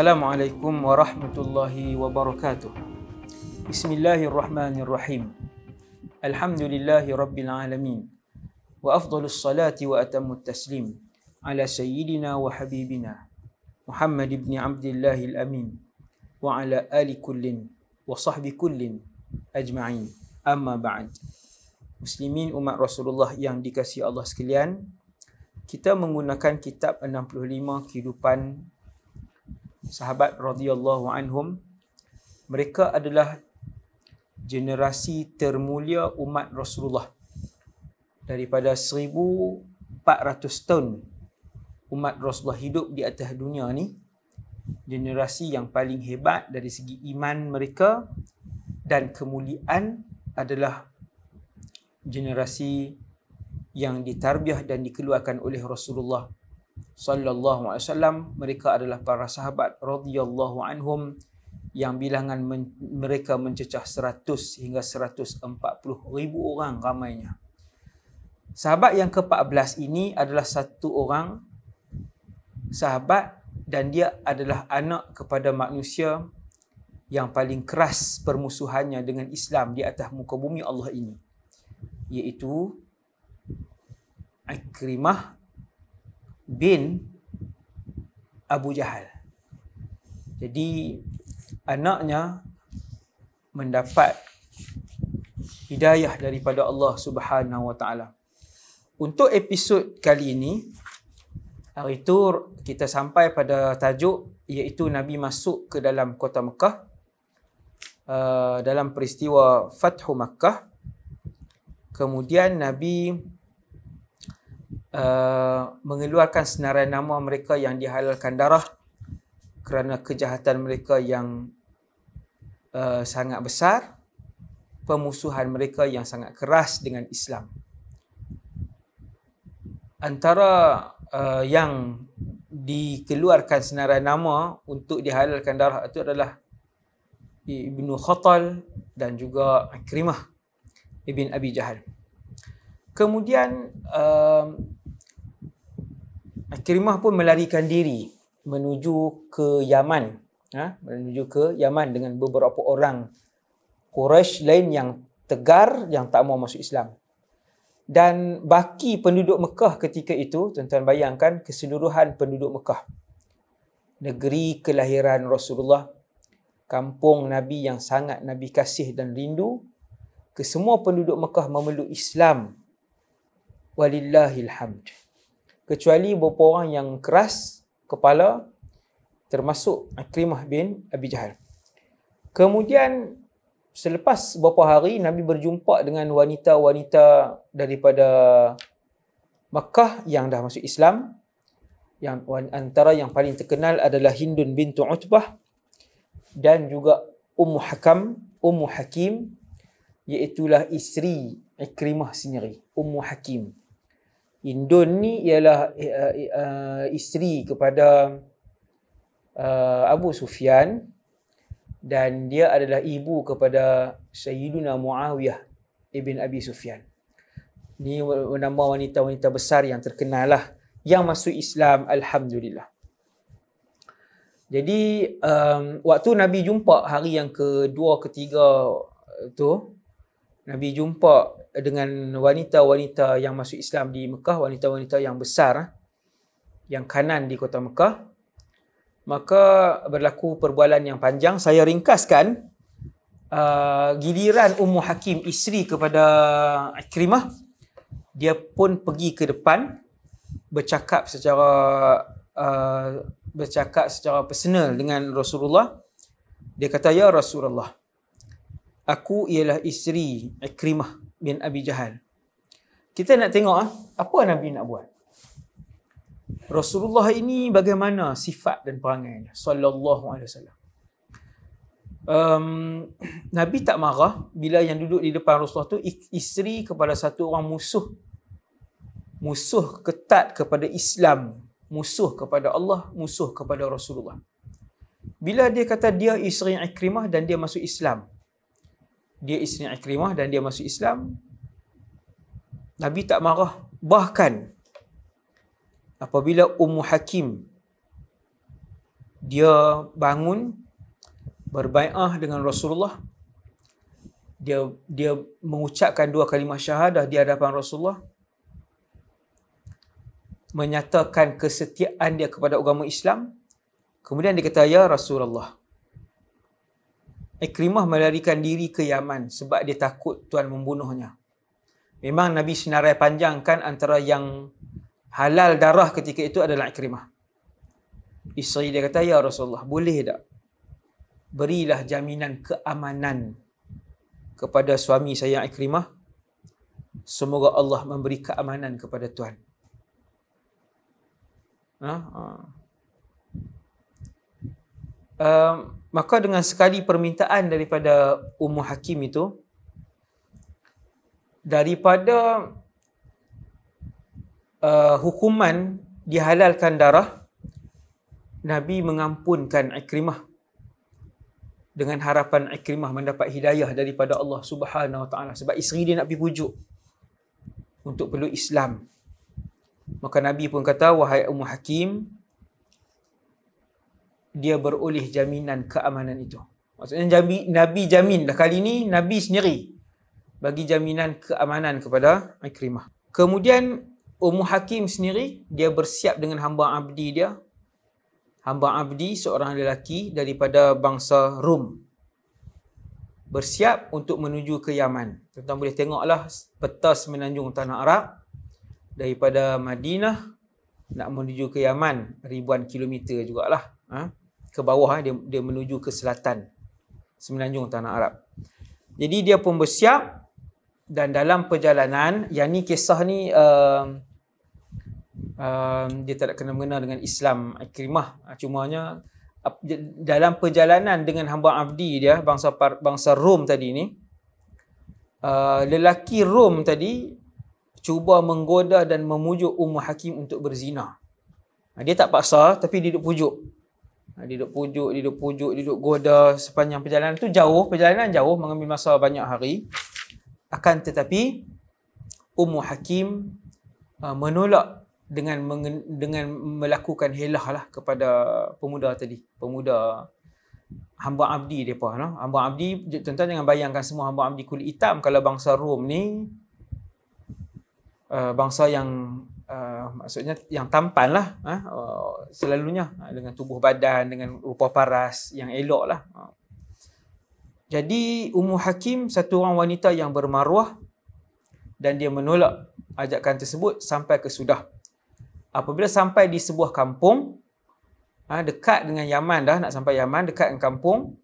Assalamualaikum warahmatullahi wabarakatuh. Bismillahirrahmanirrahim. Alhamdulillahi rabbil alamin. Wa afdalus salati wa atammut taslim ala sayyidina wa habibina Muhammad ibn Abdillahil amin wa ala ali kullin wa sahbi kullin ajma'in. Amma ba'd. Muslimin umat Rasulullah yang dikasihi Allah sekalian, kita menggunakan kitab 65 kehidupan sahabat radhiyallahu anhum. Mereka adalah generasi termulia umat Rasulullah. Daripada 1400 tahun umat Rasulullah hidup di atas dunia ni, generasi yang paling hebat dari segi iman mereka dan kemuliaan adalah generasi yang ditarbiah dan dikeluarkan oleh Rasulullah sallallahu alaihi wasallam. Mereka adalah para sahabat radhiyallahu anhum yang bilangan mereka mencecah 100 hingga 140 ribu orang ramainya. Sahabat yang ke-14 ini adalah satu orang sahabat dan dia adalah anak kepada manusia yang paling keras permusuhannya dengan Islam di atas muka bumi Allah ini, iaitu Ikrimah bin Abu Jahal. Jadi anaknya mendapat hidayah daripada Allah Subhanahu wa taala. Untuk episod kali ini, hari itu kita sampai pada tajuk iaitu Nabi masuk ke dalam kota Mekah dalam peristiwa Fathu Makkah. Kemudian Nabi mengeluarkan senarai nama mereka yang dihalalkan darah kerana kejahatan mereka yang sangat besar, pemusuhan mereka yang sangat keras dengan Islam. Antara yang dikeluarkan senarai nama untuk dihalalkan darah itu adalah Ibnu Khatal dan juga Ikrimah ibn Abi Jahal. Kemudian Ikrimah pun melarikan diri menuju ke Yaman, dengan beberapa orang Quraisy lain yang tegar, yang tak mau masuk Islam. Dan baki penduduk Mekah ketika itu, tuan-tuan bayangkan keseluruhan penduduk Mekah, negeri kelahiran Rasulullah, kampung Nabi yang sangat Nabi kasih dan rindu, kesemua penduduk Mekah memeluk Islam. Walillahil hamd. Kecuali beberapa orang yang keras kepala, termasuk Ikrimah bin Abi Jahal. Kemudian selepas beberapa hari, Nabi berjumpa dengan wanita-wanita daripada Makkah yang dah masuk Islam. Yang antara yang paling terkenal adalah Hindun bintu Utbah dan juga Ummu Hakim, iaitulah isteri Ikrimah sendiri, Ummu Hakim. Hindun ni ialah isteri kepada Abu Sufyan dan dia adalah ibu kepada Sayyiduna Muawiyah ibn Abi Sufyan. Ini nama wanita-wanita besar yang terkenal lah, yang masuk Islam, alhamdulillah. Jadi waktu Nabi jumpa hari yang kedua, ketiga tu, Nabi jumpa dengan wanita-wanita yang masuk Islam di Mekah, wanita-wanita yang besar, yang kanan di kota Mekah. Maka berlaku perbualan yang panjang. Saya ringkaskan. Giliran Ummu Hakim, isteri kepada Ikrimah, dia pun pergi ke depan bercakap secara personal dengan Rasulullah. Dia kata, "Ya Rasulullah, aku ialah isteri Ikrimah bin Abi Jahal." Kita nak tengok apa Nabi nak buat. Rasulullah ini bagaimana sifat dan perangainya sallallahu alaihi wasallam. Nabi tak marah bila yang duduk di depan Rasulullah tu isteri kepada satu orang musuh ketat kepada Islam, musuh kepada Allah, musuh kepada Rasulullah. Bila dia kata dia isteri Ikrimah dan dia masuk Islam, dia isteri Ikrimah dan dia masuk Islam, Nabi tak marah. Bahkan apabila Ummu Hakim Dia bangun berbai'ah dengan Rasulullah. Dia mengucapkan 2 kalimah syahadah di hadapan Rasulullah, menyatakan kesetiaan dia kepada agama Islam. Kemudian dia kata, ya Rasulullah, Ikrimah melarikan diri ke Yaman sebab dia takut Tuan membunuhnya. Memang Nabi senarai panjangkan antara yang halal darah ketika itu adalah Ikrimah. Isteri dia kata, ya Rasulullah, boleh tak berilah jaminan keamanan kepada suami saya Ikrimah. Semoga Allah memberi keamanan kepada Tuan. Maka dengan sekali permintaan daripada Ummu Hakim itu, daripada hukuman dihalalkan darah, Nabi mengampunkan Ikrimah dengan harapan Ikrimah mendapat hidayah daripada Allah Subhanahu Wa Taala, sebab isteri dia nak pergi pujuk untuk peluk Islam. Maka Nabi pun kata, wahai Ummu Hakim, dia beroleh jaminan keamanan itu. Maksudnya Nabi jamin dah, kali ni Nabi sendiri bagi jaminan keamanan kepada Ikrimah. Kemudian Ummu Hakim sendiri, dia bersiap dengan hamba abdi dia. Hamba abdi seorang lelaki daripada bangsa Rum, bersiap untuk menuju ke Yaman. Tuan-tuan boleh tengoklah peta semenanjung tanah Arab, daripada Madinah nak menuju ke Yaman ribuan kilometer jugalah. Ke bawah dia menuju ke selatan semenanjung tanah Arab. Jadi dia pun bersiap, dan dalam perjalanan, yang ni kisah ni dia tak ada kena-mengena dengan Islam Ikrimah. Cumanya dalam perjalanan dengan hamba abdi dia, bangsa Rom tadi ni, lelaki Rom tadi cuba menggoda dan memujuk Ummu Hakim untuk berzina. Dia tak paksa, tapi dia duduk pujuk. Dia duduk pujuk, goda sepanjang perjalanan tu jauh, mengambil masa banyak hari. Akan tetapi Ummu Hakim menolak dengan melakukan helah lah kepada pemuda hamba abdi depa. Hamba abdi, tuan-tuan jangan bayangkan semua hamba abdi kulit hitam. Kalau bangsa Rom ni bangsa yang maksudnya yang tampan lah, selalunya dengan tubuh badan, dengan rupa paras yang elok lah. Jadi Ummu Hakim satu orang wanita yang bermaruah, dan dia menolak ajakan tersebut sampai ke Sudah. Apabila sampai di sebuah kampung, dekat dengan Yaman dah, nak sampai Yaman, dekat dengan kampung,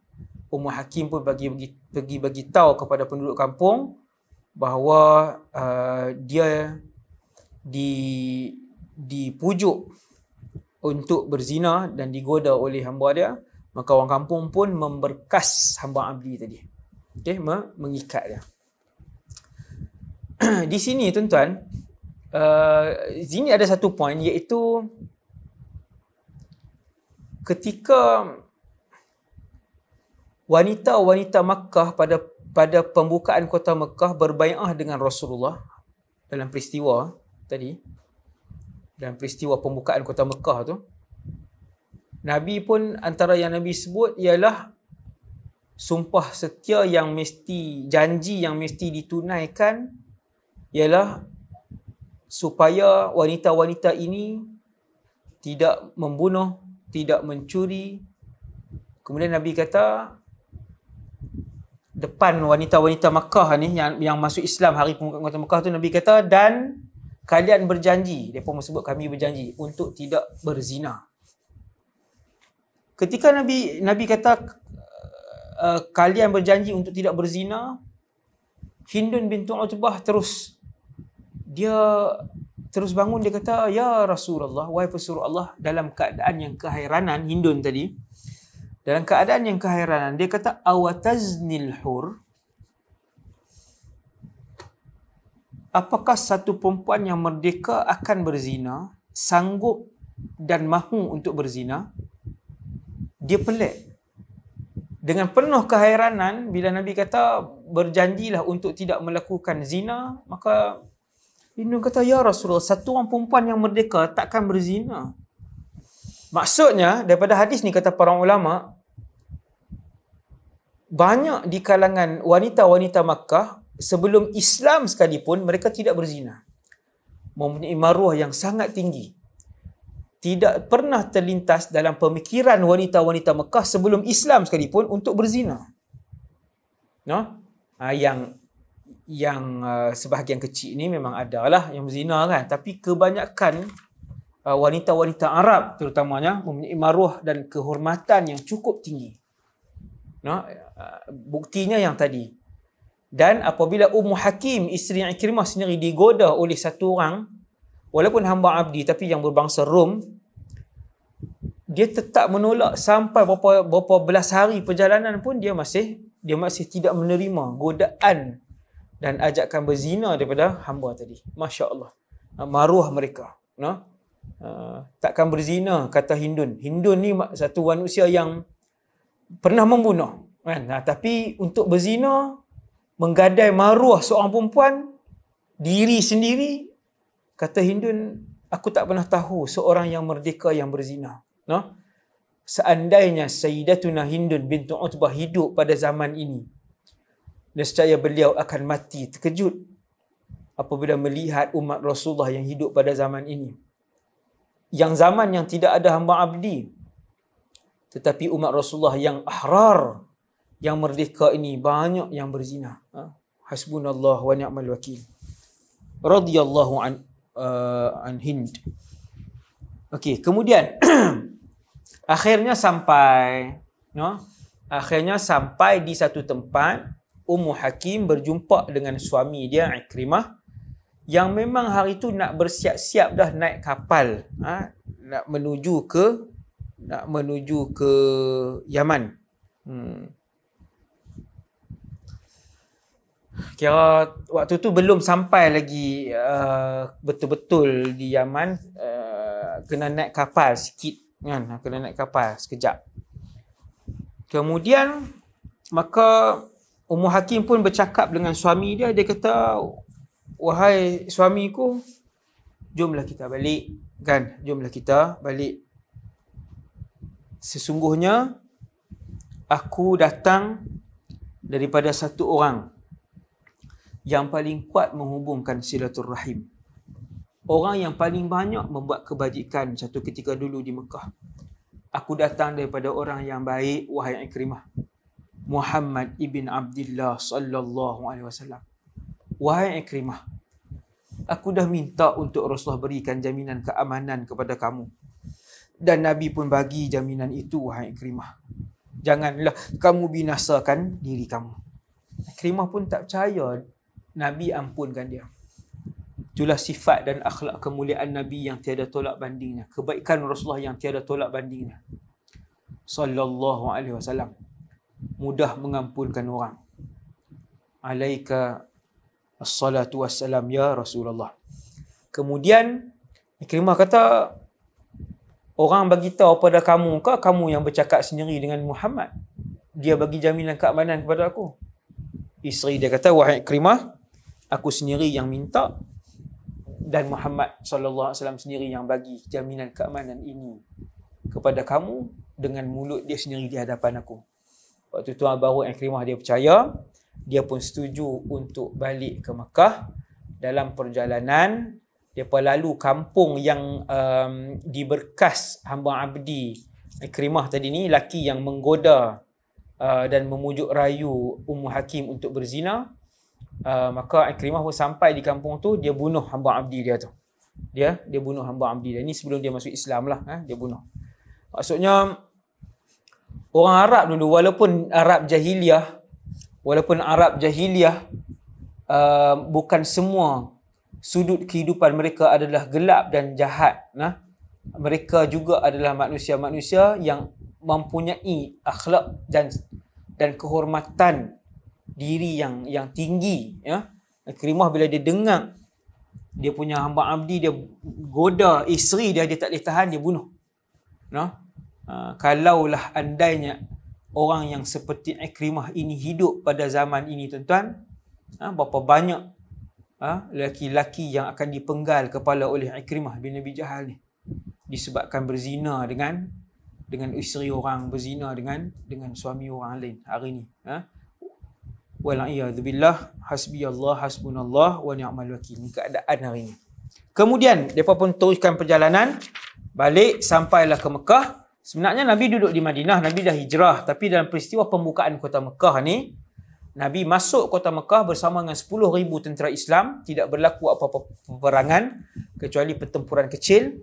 Ummu Hakim pun pergi bagi tahu kepada penduduk kampung bahawa dia dipujuk untuk berzina dan digoda oleh hamba dia. Maka orang kampung pun memberkas hamba abdi tadi. Okey, mengikat dia. Di sini tuan-tuan, sini ada satu poin, iaitu ketika wanita-wanita Makkah pada pembukaan kota Makkah berbai'ah dengan Rasulullah dalam peristiwa tadi, dalam peristiwa pembukaan kota Makkah tu, Nabi pun antara yang Nabi sebut ialah sumpah setia yang mesti, janji yang mesti ditunaikan, ialah supaya wanita-wanita ini tidak membunuh, tidak mencuri. Kemudian Nabi kata, depan wanita-wanita Makkah ni yang masuk Islam hari pembukaan kota Makkah tu, Nabi kata, dan kalian berjanji, mereka sebut kami berjanji untuk tidak berzina. Ketika Nabi kata kalian berjanji untuk tidak berzina, Hindun bintu Utbah terus bangun, dia kata, ya Rasulullah, wahai pesuruh Allah, dalam keadaan yang keheranan, Hindun tadi dalam keadaan yang keheranan, dia kata, awataznil hur, apakah satu perempuan yang merdeka akan berzina, sanggup dan mahu untuk berzina? Dia pelik. Dengan penuh keheranan, bila Nabi kata berjanjilah untuk tidak melakukan zina, maka Hindun kata, ya Rasulullah, satu orang perempuan yang merdeka takkan berzina. Maksudnya daripada hadis ni kata para ulama, banyak di kalangan wanita-wanita Makkah sebelum Islam sekalipun mereka tidak berzina. Mempunyai maruah yang sangat tinggi. Tidak pernah terlintas dalam pemikiran wanita-wanita Mekah sebelum Islam sekalipun untuk berzina. No? Yang sebahagian kecil ni memang ada lah yang berzina kan, tapi kebanyakan wanita-wanita Arab terutamanya mempunyai maruah dan kehormatan yang cukup tinggi. No? Buktinya yang tadi. Dan apabila Ummu Hakim, isteri Ikrimah sendiri, digoda oleh satu orang, walaupun hamba abdi tapi yang berbangsa Rom, dia tetap menolak sampai berapa belas hari perjalanan pun dia masih tidak menerima godaan dan ajakan berzina daripada hamba tadi. Masya Allah. Maruah mereka. No? Takkan berzina, kata Hindun. Hindun ni satu manusia yang pernah membunuh. Kan? Tapi untuk berzina, menggadai maruah seorang perempuan, diri sendiri, kata Hindun, aku tak pernah tahu seorang yang merdeka yang berzina. No? Seandainya Sayyidatuna Hindun bintu Utbah hidup pada zaman ini, nescaya beliau akan mati terkejut apabila melihat umat Rasulullah yang hidup pada zaman ini. Yang zaman yang tidak ada hamba abdi, tetapi umat Rasulullah yang ahrar, yang merdeka ini banyak yang berzina. Hasbunallah wa ni'mal wakil. Radhiyallahu an Hind. Okey, kemudian akhirnya sampai di satu tempat, Ummu Hakim berjumpa dengan suami dia Ikrimah, yang memang hari tu nak bersiap-siap dah naik kapal, nak menuju ke Yaman. Kira waktu tu belum sampai lagi betul-betul di Yaman, kena naik kapal sikit kan, kena naik kapal sekejap. Kemudian maka Ummu Hakim pun bercakap dengan suami dia, dia kata, wahai suamiku, jomlah kita balik kan, jomlah kita balik. Sesungguhnya aku datang daripada satu orang yang paling kuat menghubungkan silaturrahim. Orang yang paling banyak membuat kebajikan satu ketika dulu di Mekah. Aku datang daripada orang yang baik, wahai Ikrimah. Muhammad ibn Abdullah sallallahu alaihi wasallam. Wahai Ikrimah, aku dah minta untuk Rasulullah berikan jaminan keamanan kepada kamu. Dan Nabi pun bagi jaminan itu, wahai Ikrimah. Janganlah kamu binasakan diri kamu. Ikrimah pun tak percaya Nabi ampunkan dia. Itulah sifat dan akhlak kemuliaan Nabi yang tiada tolak bandingnya. Kebaikan Rasulullah yang tiada tolak bandingnya. Sallallahu alaihi wasallam. Mudah mengampunkan orang. Alaika assalatu wassalam ya Rasulullah. Kemudian Ikrimah kata, orang bagi tahu pada kamu, kamu yang bercakap sendiri dengan Muhammad. Dia bagi jaminan keamanan kepada aku. Isteri dia kata, wahai Ikrimah, aku sendiri yang minta dan Muhammad sallallahu alaihi wasallam sendiri yang bagi jaminan keamanan ini kepada kamu dengan mulut dia sendiri di hadapan aku. Waktu tu baru Ikrimah dia percaya, dia pun setuju untuk balik ke Mekah. Dalam perjalanan, dia pun lalu kampung yang diberkas hamba abdi Ikrimah tadi ni, laki yang menggoda dan memujuk rayu Ummu Hakim untuk berzina. Maka Ikrimah pun sampai di kampung tu, dia bunuh hamba abdi dia tu. Dia bunuh hamba abdi dia. Ini sebelum dia masuk Islam lah, dia bunuh. Maksudnya orang Arab dulu, walaupun Arab jahiliyah, bukan semua sudut kehidupan mereka adalah gelap dan jahat. Mereka juga adalah manusia-manusia yang mempunyai akhlak dan kehormatan diri yang tinggi. Ikrimah bila dia dengar dia punya hamba abdi, dia goda isteri dia tak boleh tahan, dia bunuh. Kalaulah andainya orang yang seperti Ikrimah ini hidup pada zaman ini, tuan-tuan, berapa banyak lelaki-lelaki yang akan dipenggal kepala oleh Ikrimah bin Abi Jahal ni. disebabkan berzina dengan isteri orang, berzina dengan suami orang lain hari ni. Wal'iyadzubillah, hasbiyallah, hasbunallah wa ni'mal wakil. Ni keadaan hari ni. Kemudian mereka pun teruskan perjalanan balik, sampailah ke Mekah. Sebenarnya Nabi duduk di Madinah, Nabi dah hijrah, tapi dalam peristiwa pembukaan kota Mekah ni, Nabi masuk kota Mekah bersama dengan 10,000 tentera Islam. Tidak berlaku apa-apa peperangan kecuali pertempuran kecil,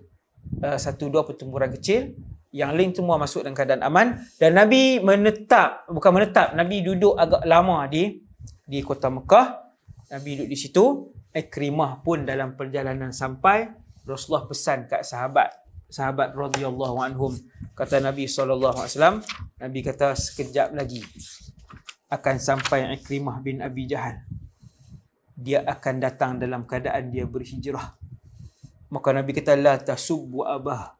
1-2 pertempuran kecil. Yang lain semua masuk dalam keadaan aman. Dan Nabi Nabi duduk agak lama di kota Mekah. Nabi duduk di situ. Ikrimah pun dalam perjalanan sampai, Rasulullah pesan kat sahabat radhiyallahu anhum. Kata Nabi SAW, Nabi kata sekejap lagi akan sampai Ikrimah bin Abi Jahal. Dia akan datang dalam keadaan dia berhijrah. Maka Nabi kata, la tasubbu abah.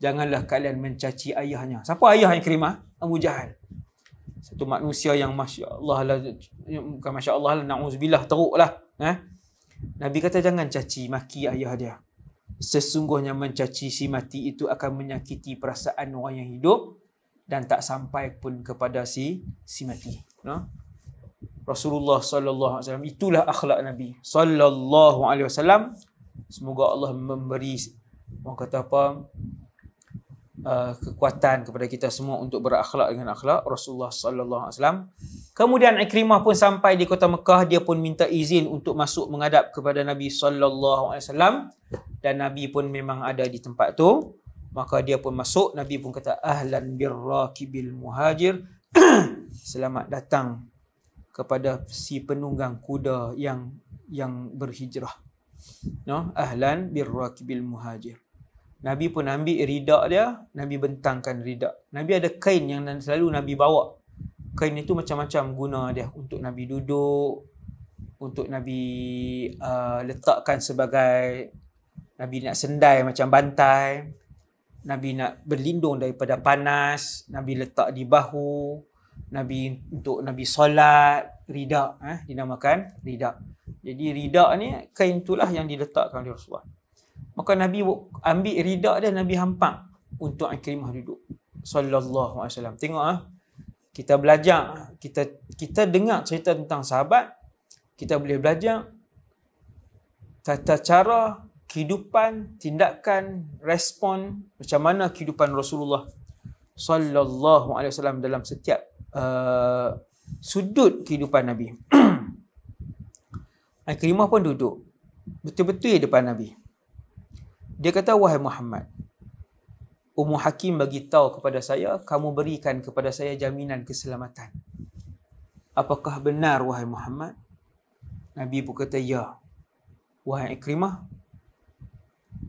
Janganlah kalian mencaci ayahnya. Siapa ayah Ikrimah? Abu Jahal. Satu manusia yang masya-Allah lah, bukan masya-Allah lah, na'udzubillah, teruk lah. Nabi kata jangan caci maki ayah dia. Sesungguhnya mencaci si mati itu akan menyakiti perasaan orang yang hidup dan tak sampai pun kepada si mati. Rasulullah sallallahu alaihi wasallam, itulah akhlak Nabi sallallahu alaihi wasallam. Semoga Allah memberi, orang kata apa, kekuatan kepada kita semua untuk berakhlak dengan akhlak Rasulullah sallallahu alaihi wasallam. Kemudian Ikrimah pun sampai di kota Mekah, dia pun minta izin untuk masuk menghadap kepada Nabi sallallahu alaihi wasallam, dan Nabi pun memang ada di tempat tu. Maka dia pun masuk, Nabi pun kata ahlan birrakibil muhajir. Selamat datang kepada si penunggang kuda yang berhijrah. Ahlan birrakibil muhajir. Nabi pun ambil rida dia, Nabi bentangkan rida. Nabi ada kain yang selalu Nabi bawa. Kain itu macam-macam guna dia. Untuk Nabi duduk, untuk Nabi letakkan sebagai, Nabi nak sendai macam bantai, Nabi nak berlindung daripada panas, Nabi letak di bahu, untuk Nabi solat, rida, dinamakan rida. Jadi rida ni, kain itulah yang diletakkan oleh Rasulullah. Maka Nabi ambil rida dia, Nabi hampak untuk Ikrimah duduk sallallahu alaihi wasallam. Tengok kita belajar, kita dengar cerita tentang sahabat, kita boleh belajar tata cara kehidupan, tindakan, respon, macam mana kehidupan Rasulullah sallallahu alaihi wasallam dalam setiap sudut kehidupan Nabi. Ikrimah pun duduk betul-betul di depan Nabi. Dia kata, wahai Muhammad, Ummu Hakim bagi tahu kepada saya, kamu berikan kepada saya jaminan keselamatan. Apakah benar, wahai Muhammad? Nabi pun kata, ya. Wahai Ikrimah,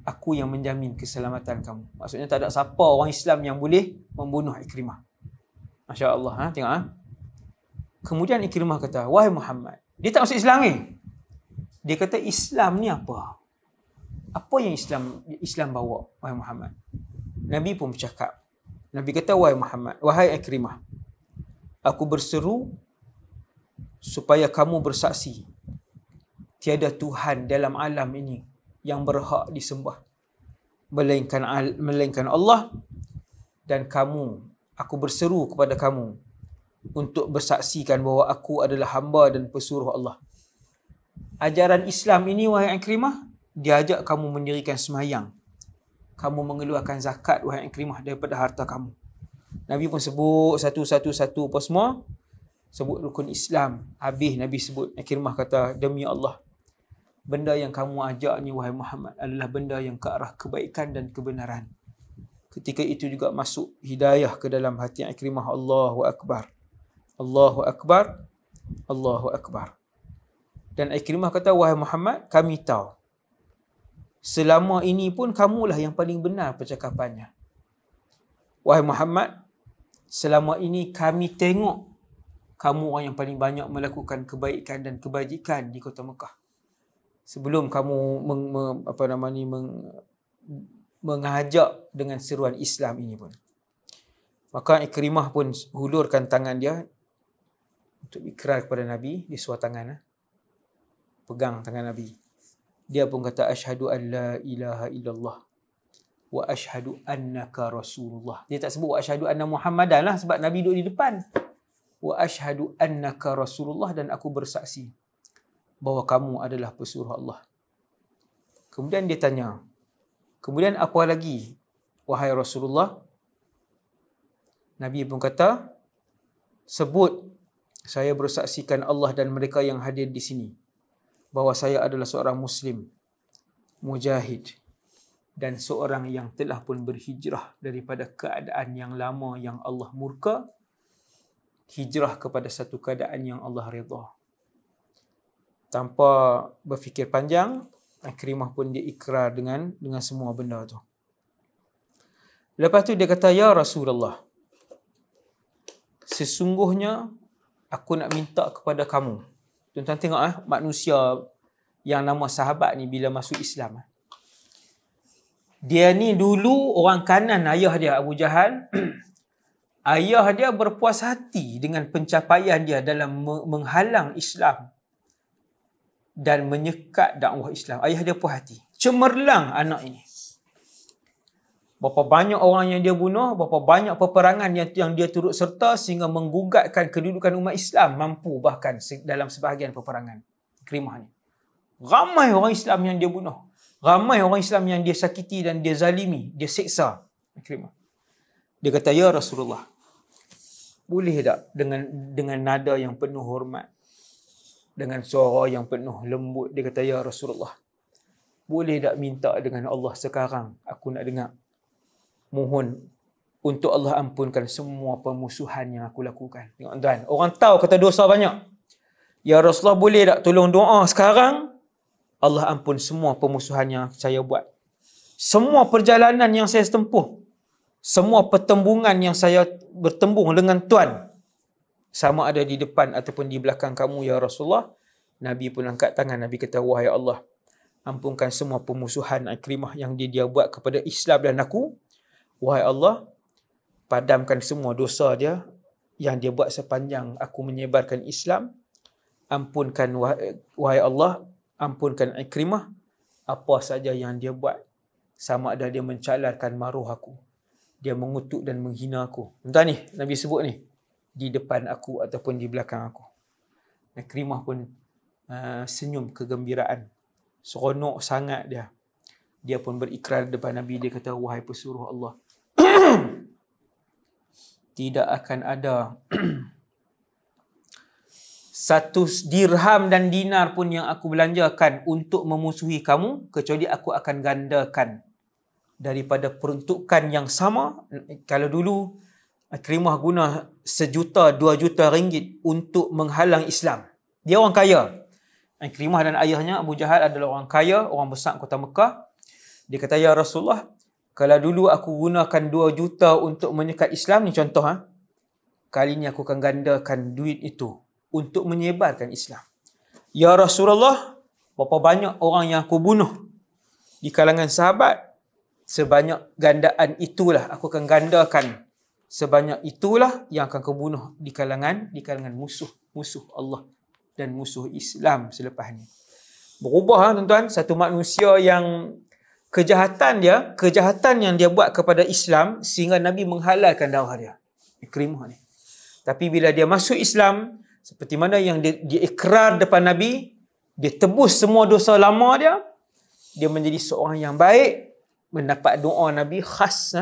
aku yang menjamin keselamatan kamu. Maksudnya tak ada siapa orang Islam yang boleh membunuh Ikrimah. Masya Allah, tengok. Kemudian Ikrimah kata, wahai Muhammad. Dia tak masuk Islam ni. Dia kata, Islam ni apa? Apa yang Islam bawa, wahai Muhammad? Nabi pun bercakap. Nabi kata, wahai Muhammad, wahai Ikrimah, aku berseru supaya kamu bersaksi tiada Tuhan dalam alam ini yang berhak disembah melainkan Allah, dan aku berseru kepada kamu untuk bersaksikan bahawa aku adalah hamba dan pesuruh Allah. Ajaran Islam ini, wahai Ikrimah, dia ajak kamu mendirikan sembahyang. Kamu mengeluarkan zakat, wahai Ikrimah, daripada harta kamu. Nabi pun sebut satu-satu apa semua. Sebut rukun Islam. Habis Nabi sebut, Ikrimah kata, demi Allah, benda yang kamu ajak ni, wahai Muhammad, adalah benda yang ke arah kebaikan dan kebenaran. Ketika itu juga masuk hidayah ke dalam hati Ikrimah. Allahu Akbar. Allahu Akbar. Allahu Akbar. Dan Ikrimah kata, wahai Muhammad, kami tahu selama ini pun kamulah yang paling benar percakapannya. Wahai Muhammad, selama ini kami tengok kamu orang yang paling banyak melakukan kebaikan dan kebajikan di kota Mekah. Sebelum kamu mengajak dengan seruan Islam ini pun. Maka Ikrimah pun hulurkan tangan dia untuk ikrar kepada Nabi. Dia suar tangan, pegang tangan Nabi. Dia pun kata, asyhadu an la ilaha illallah wa asyhadu annaka Rasulullah. Dia tak sebut wa asyhadu anna Muhammadan lah sebab Nabi duduk di depan. Wa asyhadu annaka Rasulullah, dan aku bersaksi bahawa kamu adalah pesuruh Allah. Kemudian dia tanya, kemudian apa lagi wahai Rasulullah? Nabi pun kata, sebut saya bersaksikan Allah dan mereka yang hadir di sini bahawa saya adalah seorang Muslim, mujahid, dan seorang yang telah pun berhijrah daripada keadaan yang lama yang Allah murka, hijrah kepada satu keadaan yang Allah redha. Tanpa berfikir panjang, Ikrimah pun dia ikrar dengan semua benda tu. Lepas tu dia kata, ya Rasulullah, sesungguhnya aku nak minta kepada kamu. Tuan-tuan tengok manusia yang nama sahabat ni bila masuk Islam. Dia ni dulu orang kanan ayah dia Abu Jahal. Ayah dia berpuas hati dengan pencapaian dia dalam menghalang Islam dan menyekat dakwah Islam. Ayah dia puas hati. Cemerlang anak ini. Berapa banyak orang yang dia bunuh, berapa banyak peperangan yang dia turut serta sehingga menggugatkan kedudukan umat Islam, mampu bahkan dalam sebahagian peperangan. Ikrimah ni. Ramai orang Islam yang dia bunuh. Ramai orang Islam yang dia sakiti dan dia zalimi, dia seksa. Ikrimah. Dia kata, ya Rasulullah, boleh tak dengan nada yang penuh hormat, dengan suara yang penuh lembut, dia kata, ya Rasulullah, boleh tak minta dengan Allah sekarang, aku nak dengar. Mohon untuk Allah ampunkan semua permusuhan yang aku lakukan. Tengok tuan, orang tahu kata dosa banyak. Ya Rasulullah, boleh tak tolong doa sekarang, Allah ampun semua permusuhan yang saya buat. Semua perjalanan yang saya tempuh, semua pertembungan yang saya bertembung dengan Tuan, sama ada di depan ataupun di belakang kamu ya Rasulullah. Nabi pun angkat tangan, Nabi kata, wahai Allah, ampunkan semua permusuhan Ikrimah yang dia buat kepada Islam dan aku. Wahai Allah, padamkan semua dosa dia yang dia buat sepanjang aku menyebarkan Islam. Ampunkan, wahai Allah, ampunkan Ikrimah apa saja yang dia buat. Sama ada dia mencalarkan maruh aku, dia mengutuk dan menghina aku. Entah ni, Nabi sebut ni, di depan aku ataupun di belakang aku. Ikrimah pun senyum kegembiraan. Seronok sangat dia. Dia pun berikrar depan Nabi, dia kata, wahai pesuruh Allah, tidak akan ada satu dirham dan dinar pun yang aku belanjakan untuk memusuhi kamu, kecuali aku akan gandakan daripada peruntukan yang sama. Kalau dulu Ikrimah guna 1 juta, 2 juta ringgit untuk menghalang Islam. Dia orang kaya. Ikrimah dan ayahnya Abu Jahal adalah orang kaya, orang besar kota Mekah. Dia kata, ya Rasulullah, kalau dulu aku gunakan 2 juta untuk menyekat Islam, ni contoh, kali ni aku akan gandakan duit itu untuk menyebarkan Islam. Ya Rasulullah, berapa banyak orang yang aku bunuh di kalangan sahabat, sebanyak gandaan itulah aku akan gandakan. Sebanyak itulah yang akan aku bunuh di kalangan musuh Allah dan musuh Islam selepas ni. Berubah tuan-tuan, satu manusia yang kejahatan yang dia buat kepada Islam sehingga Nabi menghalalkan dakwah dia. Ikrimah ni. Tapi bila dia masuk Islam, seperti mana yang dia ikrar depan Nabi, dia tebus semua dosa lama dia menjadi seorang yang baik, mendapat doa Nabi khas,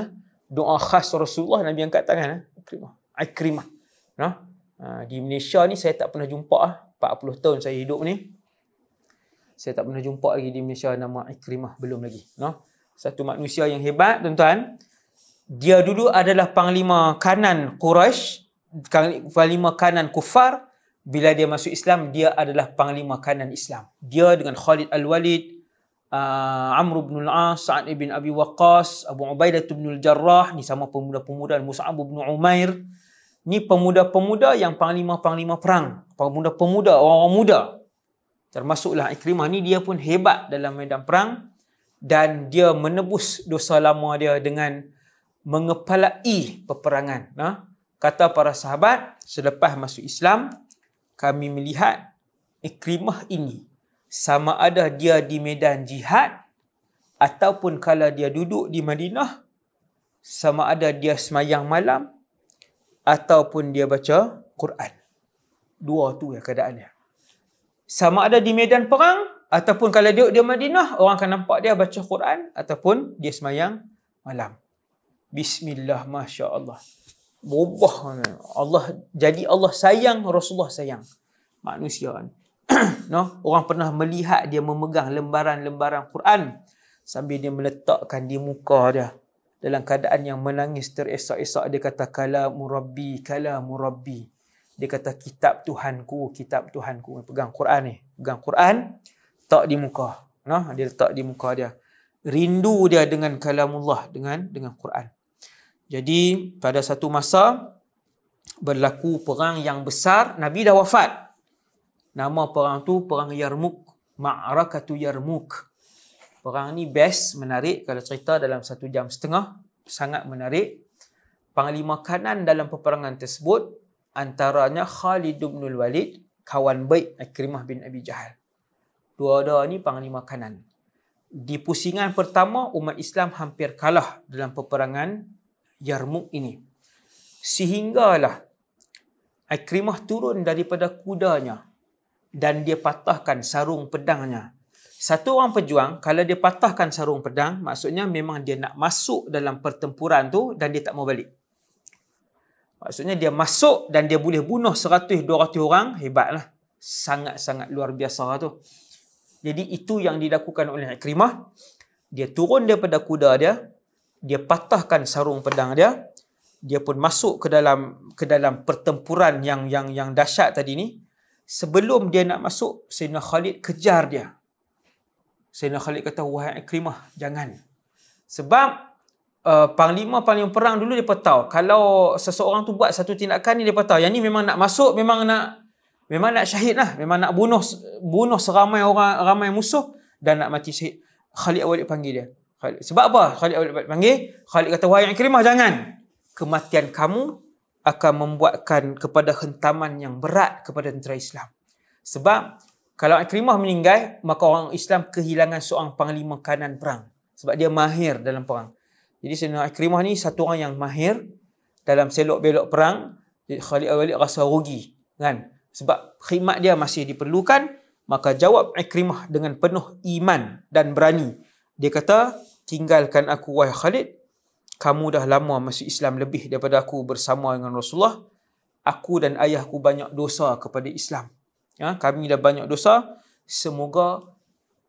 doa khas Rasulullah. Nabi angkat tangan, Ikrimah. Di Malaysia ni saya tak pernah jumpa, 40 tahun saya hidup ni, saya tak pernah jumpa lagi di Malaysia nama Ikrimah, belum lagi. Satu manusia yang hebat tuan-tuan. Dia dulu adalah panglima kanan Quraisy, panglima kanan kufar. Bila dia masuk Islam, dia adalah panglima kanan Islam. Dia dengan Khalid Al-Walid, Amr bin Al-As, Sa'ad bin Abi Waqqas, Abu Ubaidah bin Al-Jarrah, ni sama pemuda-pemuda, Mus'ab bin Umair. Ni pemuda-pemuda yang panglima-panglima perang. Pemuda-pemuda, orang-orang muda. Termasuklah Ikrimah ni, dia pun hebat dalam medan perang dan dia menebus dosa lama dia dengan mengepalai peperangan. Kata para sahabat, selepas masuk Islam, kami melihat Ikrimah ini sama ada dia di medan jihad ataupun kalau dia duduk di Madinah, sama ada dia semayang malam ataupun dia baca Quran. Dua tu ya keadaannya. Sama ada di medan perang ataupun kalau dia di Madinah, orang akan nampak dia baca Quran ataupun dia semayang malam. Bismillah, Masya Allah. Berubah Allah, jadi Allah sayang, Rasulullah sayang manusia ni. No? Orang pernah melihat dia memegang lembaran-lembaran Quran sambil dia meletakkan di muka dia dalam keadaan yang menangis teresak-esak. Dia kata kalamu rabbi, kalamu rabbi. Dia kata kitab Tuhanku, kitab Tuhanku. Pegang Quran ni, pegang Quran, letak di muka. No? Dia letak di muka dia. Rindu dia dengan kalamullah, dengan Quran. Jadi pada satu masa berlaku perang yang besar, Nabi dah wafat. Nama perang tu perang Yarmuk, Ma'rakatu Yarmuk. Perang ni best, menarik kalau cerita dalam 1 jam setengah, sangat menarik. Panglima kanan dalam peperangan tersebut antaranya Khalid bin Walid, kawan baik Ikrimah bin Abi Jahal. Dua-dua ni panglima kanan. Di pusingan pertama, umat Islam hampir kalah dalam peperangan Yarmuk ini. Sehinggalah Ikrimah turun daripada kudanya dan dia patahkan sarung pedangnya. Satu orang pejuang, kalau dia patahkan sarung pedang, maksudnya memang dia nak masuk dalam pertempuran tu dan dia tak mau balik. Maksudnya dia masuk dan dia boleh bunuh 100-200 orang, hebatlah. Sangat-sangat luar biasa tu. Jadi itu yang dilakukan oleh Ikrimah. Dia turun daripada kuda dia patahkan sarung pedang dia pun masuk ke dalam pertempuran yang dahsyat tadi ni. Sebelum dia nak masuk, Sayyidina Khalid kejar dia. Sayyidina Khalid kata, wahai Ikrimah, jangan. Sebab panglima perang dulu dia tahu, kalau seseorang tu buat satu tindakan ni, dia tahu yang ni memang nak masuk, memang nak syahid lah, memang nak bunuh seramai orang, ramai musuh dan nak mati syahid. Khalid awal panggil dia. Sebab apa Khalid awal panggil? Khalid kata, wahai Ikrimah, jangan. Kematian kamu akan membuatkan kepada hentaman yang berat kepada tentera Islam. Sebab kalau Ikrimah meninggal, maka orang Islam kehilangan seorang panglima kanan perang. Sebab dia mahir dalam perang. Jadi Sayyidina Ikrimah ni satu orang yang mahir dalam selok-belok perang. Jadi Khalid Walid rasa rugi, kan? Sebab khidmat dia masih diperlukan, maka jawab Ikrimah dengan penuh iman dan berani. Dia kata, tinggalkan aku wahai Khalid. Kamu dah lama masuk Islam lebih daripada aku bersama dengan Rasulullah. Aku dan ayahku banyak dosa kepada Islam. Ya, kami dah banyak dosa. Semoga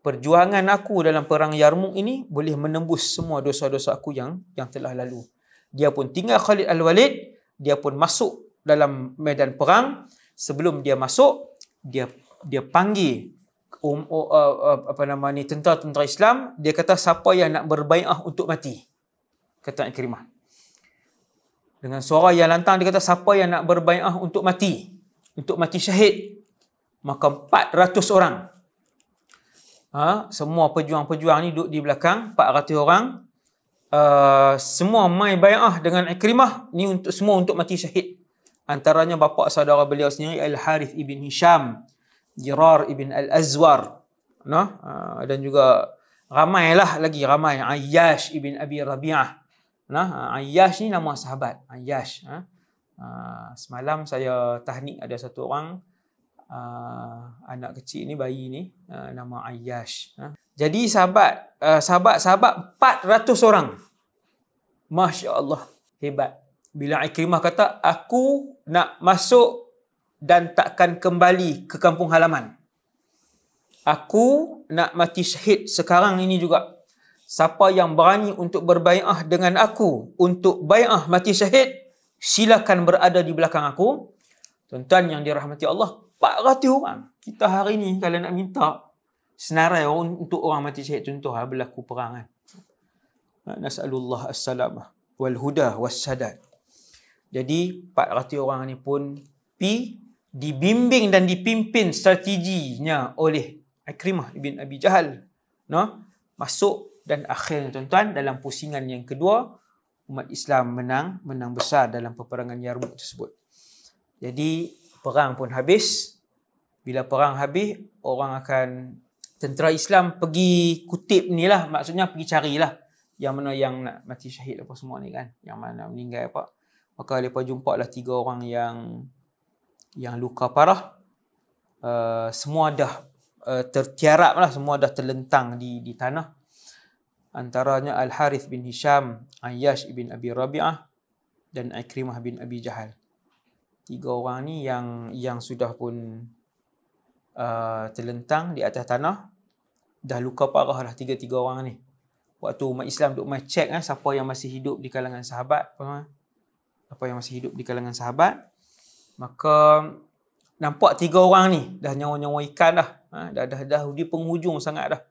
perjuangan aku dalam perang Yarmuk ini boleh menembus semua dosa-dosa aku yang telah lalu. Dia pun tinggal Khalid Al-Walid. Dia pun masuk dalam medan perang. Sebelum dia masuk, dia panggil tentera-tentera Islam. Dia kata, siapa yang nak berbai'ah untuk mati? Kata Ikrimah. Dengan suara yang lantang dia kata, siapa yang nak berbai'ah untuk mati syahid? Maka 400 orang. Semua pejuang-pejuang ni duduk di belakang, 400 orang. Semua mai bai'ah dengan Ikrimah ni semua untuk mati syahid. Antaranya bapa saudara beliau sendiri Al-Harith ibn Hisham, Jirar ibn Al-Azwar, dan juga ramai Ayyash ibn Abi Rabi'ah. Ayyash ni nama sahabat. Ayyash. Semalam saya tahnik ada satu orang, anak kecil ni, bayi ni, nama Ayyash. Jadi sahabat 400 orang. Masya Allah, hebat. Bila Ikrimah kata, aku nak masuk dan takkan kembali ke kampung halaman. Aku nak mati syahid sekarang ini juga. Siapa yang berani untuk berbai'ah dengan aku untuk bai'ah mati syahid, silakan berada di belakang aku. Tuan-tuan yang dirahmati Allah, 400 orang. Kita hari ni kalau nak minta senarai untuk orang mati syahid, contoh berlaku perang kan. Nas'alullah as-salamah wal huda was sadad. Jadi 400 orang ni pun dibimbing dan dipimpin strateginya oleh Ikrimah ibn Abi Jahal. Masuk. Dan akhirnya tuan-tuan, dalam pusingan yang kedua, umat Islam menang besar dalam peperangan Yarmuk tersebut. Jadi perang pun habis. Bila perang habis, orang akan tentera Islam pergi kutip ni lah, maksudnya pergi carilah yang mana yang nak mati syahid apa semua ni kan, yang mana meninggal apa. Maka mereka jumpa lah 3 orang yang luka parah. Semua dah tertiarap lah, semua dah terlentang di tanah. Antaranya Al-Harith bin Hisham, Ayyash ibn Abi Rabi'ah dan Ikrimah bin Abi Jahal. 3 orang ni yang sudah pun terlentang di atas tanah, dah luka parah lah 3 orang ni. Waktu umat Islam duk mai check siapa yang masih hidup di kalangan sahabat, apa yang masih hidup di kalangan sahabat, maka nampak 3 orang ni dah nyawa-nyawa ikan dah. Dah di penghujung sangat dah.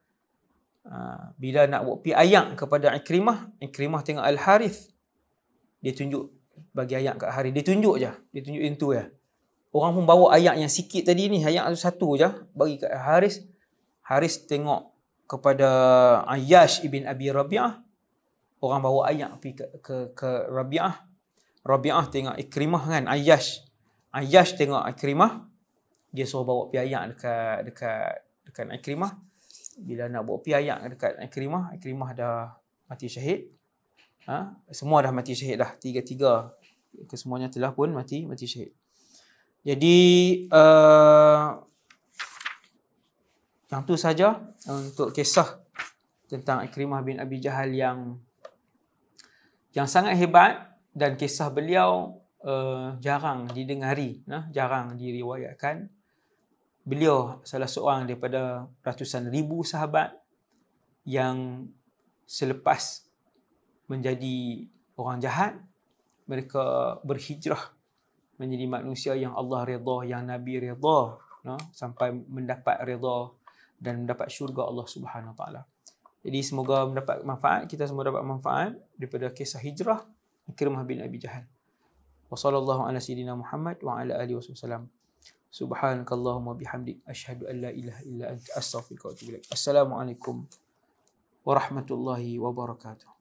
Bila nak buat pi ayak kepada Ikrimah tengok Al-Harith, dia tunjuk bagi ayak kat Harith, dia tunjuk itu je. Orang pun bawa ayak yang sikit tadi ni, ayak satu je bagi kat Harith. Harith tengok kepada Ayyash ibn Abi Rabi'ah, orang bawa ayak pergi ke Rabi'ah. Rabi'ah tengok Ikrimah kan, Ayyash tengok Ikrimah, dia suruh bawa pergi ayak dekat Ikrimah. Bila nak bawa pergi ayak dekat Ikrimah dah mati syahid. Semua dah mati syahid dah, 3 kesemuanya telah pun mati syahid. Jadi yang tu saja untuk kisah tentang Ikrimah bin Abi Jahal yang sangat hebat, dan kisah beliau jarang didengari, jarang diriwayatkan. Beliau salah seorang daripada ratusan ribu sahabat yang selepas menjadi orang jahat, mereka berhijrah menjadi manusia yang Allah redha, yang Nabi redha, sampai mendapat redha dan mendapat syurga Allah Subhanahu Wa Taala. Jadi semoga mendapat manfaat, kita semua dapat manfaat daripada kisah hijrah Ikrimah bin Abi Jahal. Wa sallallahu ala sayyidina Muhammad wa ala alihi wasallam. Subhanakallahumma bihamdik asyhadu an la ilaha illa anta astaghfiruka wa atubu ilaik. Assalamualaikum warahmatullahi wabarakatuh.